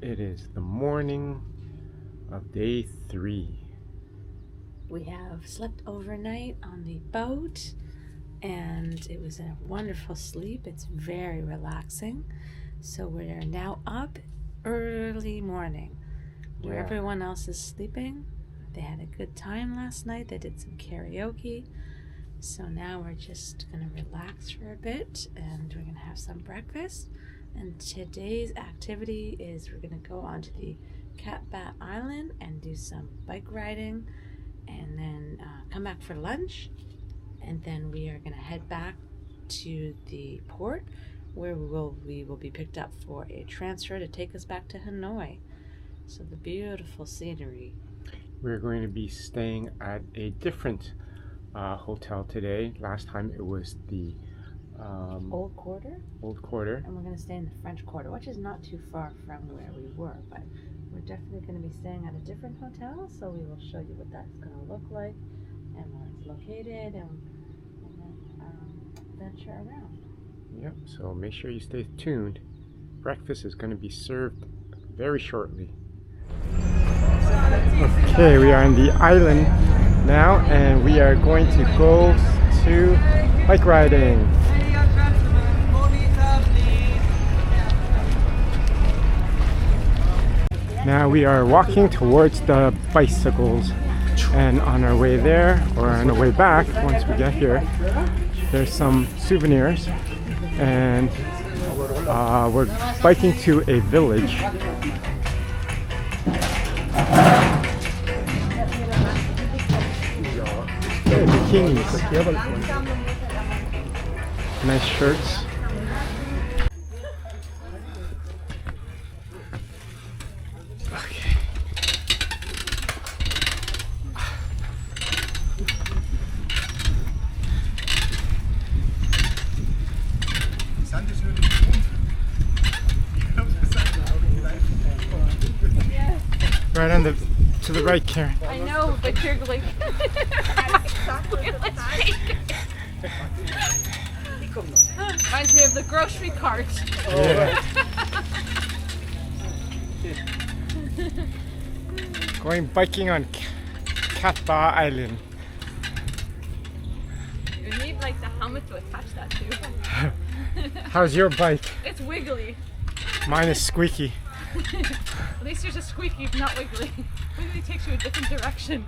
It is the morning of day 3. We have slept overnight on the boat and it was a wonderful sleep. It's very relaxing. So we're now up early morning where everyone else is sleeping. They had a good time last night. They did some karaoke. So now we're just going to relax for a bit and we're going to have some breakfast. And today's activity is we're going to go onto the Cat Island and do some bike riding and then come back for lunch. And then we are going to head back to the port where we will be picked up for a transfer to take us back to Hanoi. So the beautiful scenery. We're going to be staying at a different hotel today. Last time it was the Old Quarter. And we're going to stay in the French Quarter, which is not too far from where we were, but we're definitely going to be staying at a different hotel, so we will show you what that's going to look like and where it's located and then venture around. Yep, so make sure you stay tuned. Breakfast is going to be served very shortly. Okay, we are on the island now and we are going to go to bike riding. Now we are walking towards the bicycles, and on our way there or on our way back, once we get here, there's some souvenirs, and we're biking to a village. Bikinis, nice shirts. Right on to the right, Karen. I know, but you're like reminds me of the grocery cart. Yeah. Going biking on Cat Island. You need like the helmet to attach that to. How's your bike? It's wiggly. Mine is squeaky. At least yours is squeaky, not wiggly. Wiggly takes you a different direction.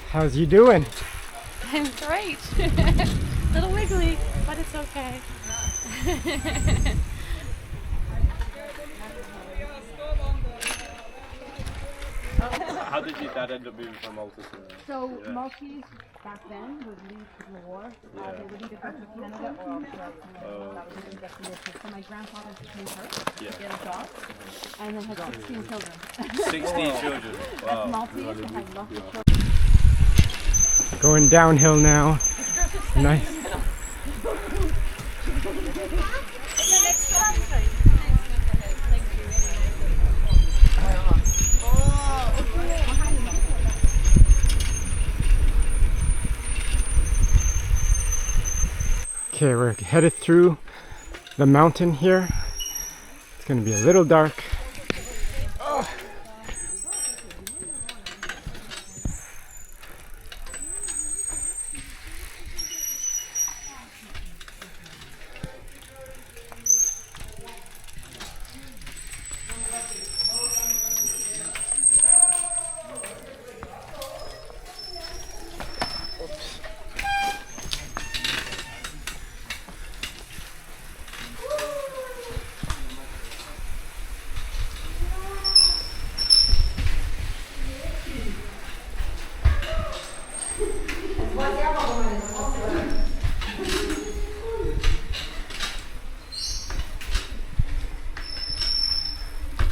How's you doing? I'm great. Little wiggly, but it's okay. How did your dad end up moving from Malta to So Maltese back then would leave for the war. They would either go to Canada or Australia. That was the destination. So my grandfather became first to get a job, and then had 16 children. 16 children? Wow. Maltese had lots of children. Going downhill now. Nice. Okay, we're headed through the mountain here. It's going to be a little dark.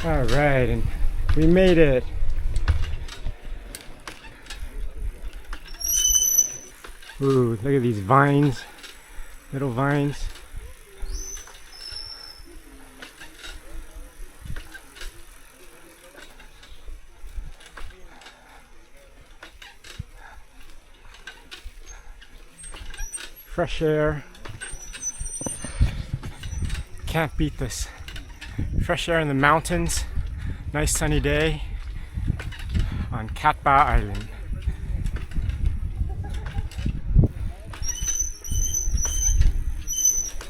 All right, and we made it. Ooh, look at these vines, little vines. fresh air. Can't beat this. Fresh air in the mountains. Nice sunny day on Cat Ba Island.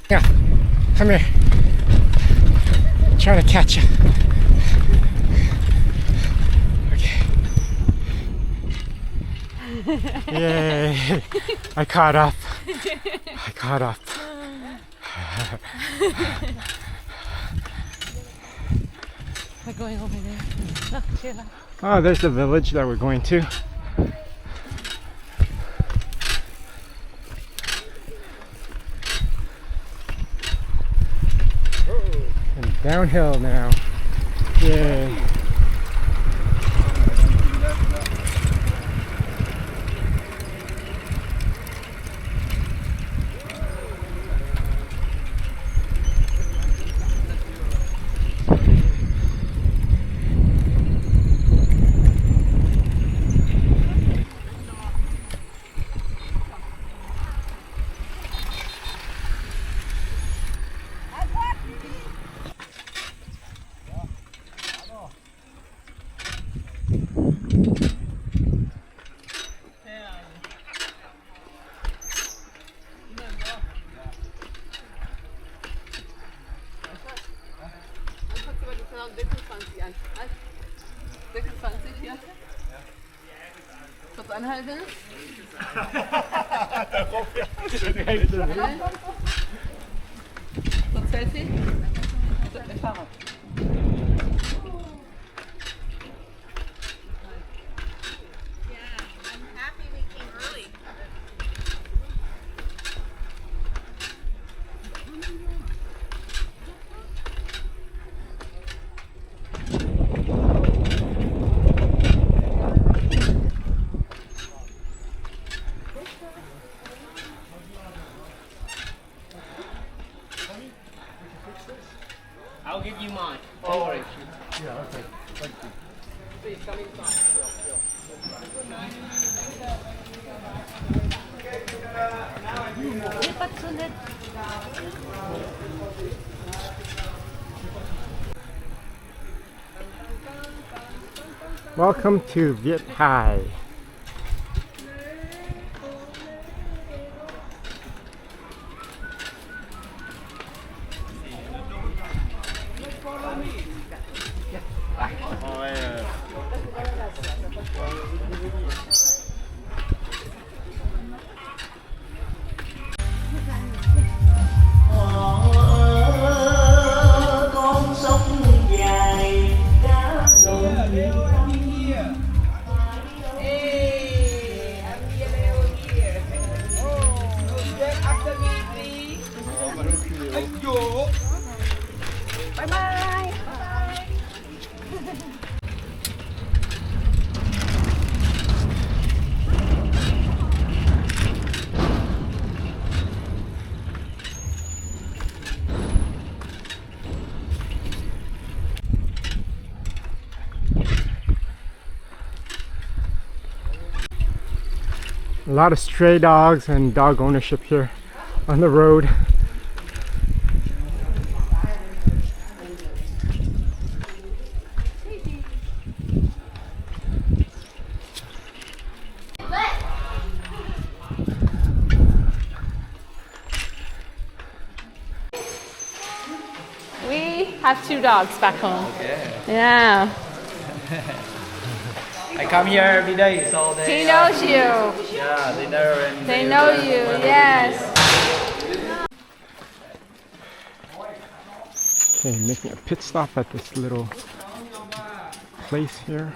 Yeah, come here. I'm trying to catch you. Okay. Yay! I caught up. I caught up. We're going over there. Look, Sheila. Oh, there's the village that we're going to. And downhill now. Yay. Kurz anhalten. Kurz Selfie. Fahrrad. I'll give you mine. Don't worry. Yeah, okay. Thank you. Please come inside. Welcome to Viet Hai. A lot of stray dogs and dog ownership here on the road. We have 2 dogs back home. Okay. Yeah. I come here every day, so they. He knows you. Yeah, they know and They know you. Yes. Okay, making a pit stop at this little place here.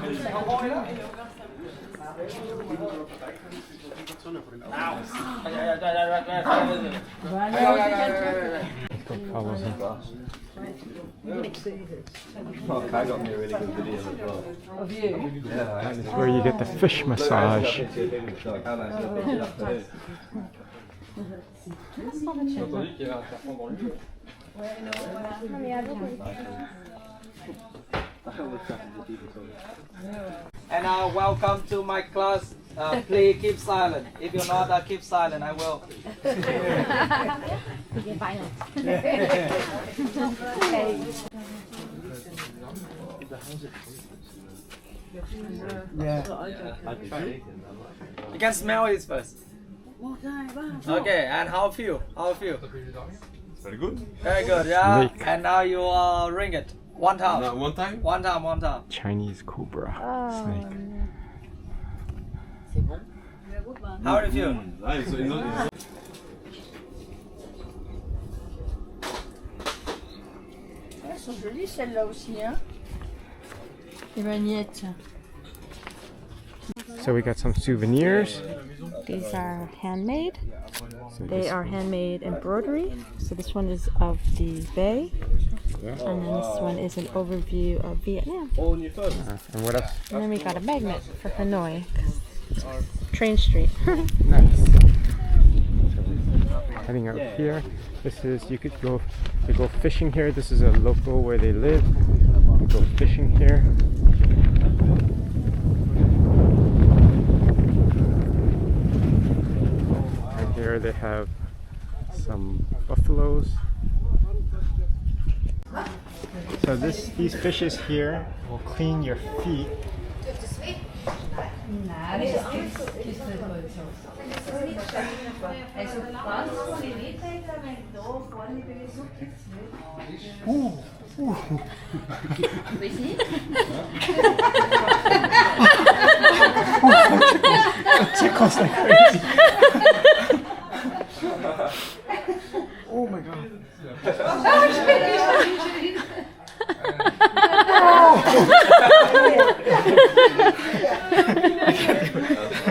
Let's go follow him. Oh, Kai got me a really good video as well. Of you? Yeah, That's where you get the fish massage. And welcome to my class. Please keep silent. If you're not keep silent, I will. You can smell it first. Okay, and how feel? How feel? Very good. Very good, yeah. Snake. And now you ring it. One time. One time? One time, one time. Chinese cobra snake. How do you feel? Nice. So it's Elles sont jolies celles-là aussi, hein. Les magnettes. So we got some souvenirs. These are handmade. So They are handmade embroidery. So this one is of the bay, and then this one is an overview of Vietnam. and what else? And then we got a magnet for Hanoi, Train Street. Nice. So we're heading out here. This is you go fishing here. This is a local where they live. You go fishing here. And here they have some buffaloes. So these fishes here will clean your feet. Tickles like crazy. Oh my god.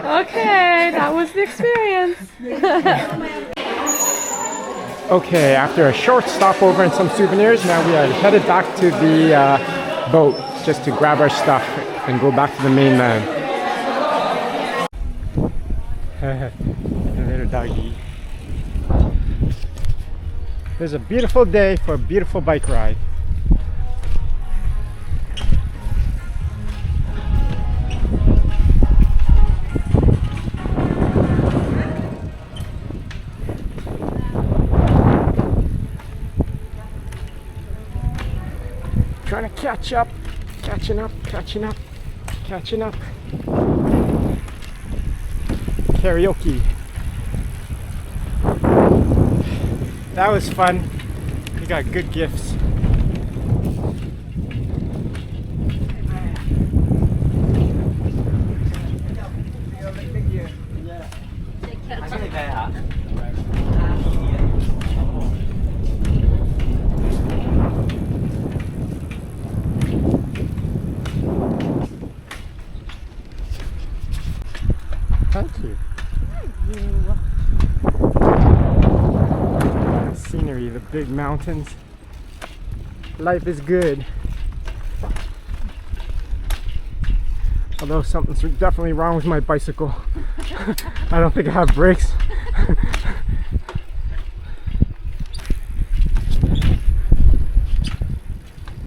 Okay, that was the experience. Okay, after a short stopover and some souvenirs, now we are headed back to the boat just to grab our stuff and go back to the mainland. A little doggy. It's a beautiful day for a beautiful bike ride. Trying to catch up, catching up. Karaoke. That was fun. We got good gifts. Thank you. Scenery, the big mountains. Life is good. Although something's definitely wrong with my bicycle. I don't think I have brakes.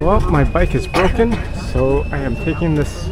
Well, my bike is broken, so I am taking this.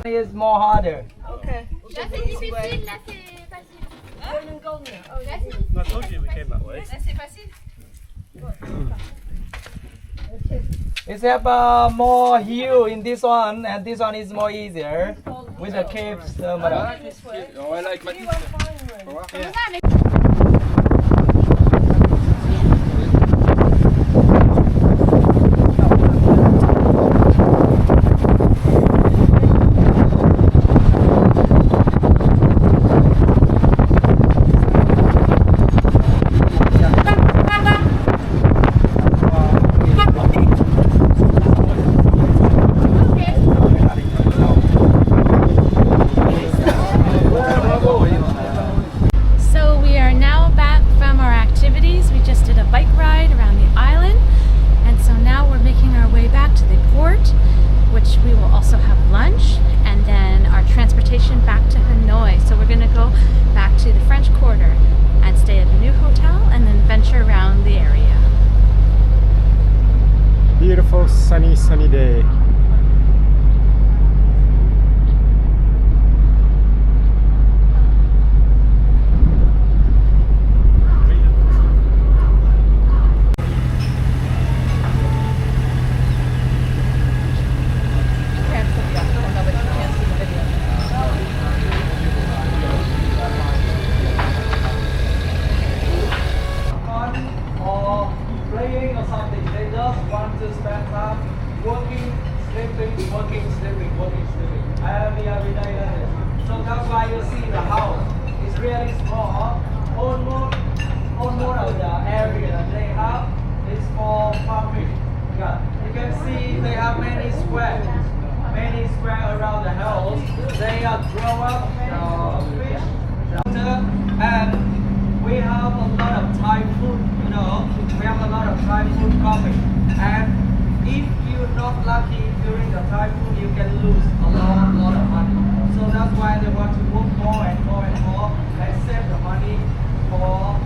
It's more harder. Okay. Là c'est difficile, là c'est facile. Là c'est difficile. I told you we came that way. Là, c'est facile. It's have more hill in this one, and this one is more easier with the caves. Madam. Oh, I like my go back to the French Quarter and stay at a new hotel and then venture around the area. Beautiful sunny day. Or playing or something. They just want to spend time working, sleeping, working, sleeping, working, sleeping. Every day like this. So that's why you see the house is really small. Almost of the area they have is for farming. Yeah. You can see they have many squares around the house. They grow up the fish, and we have a lot of Thai food, you know. We have a lot of Thai food coming. And if you're not lucky during the Thai food, you can lose a lot of money. So that's why they want to work more and more and save the money for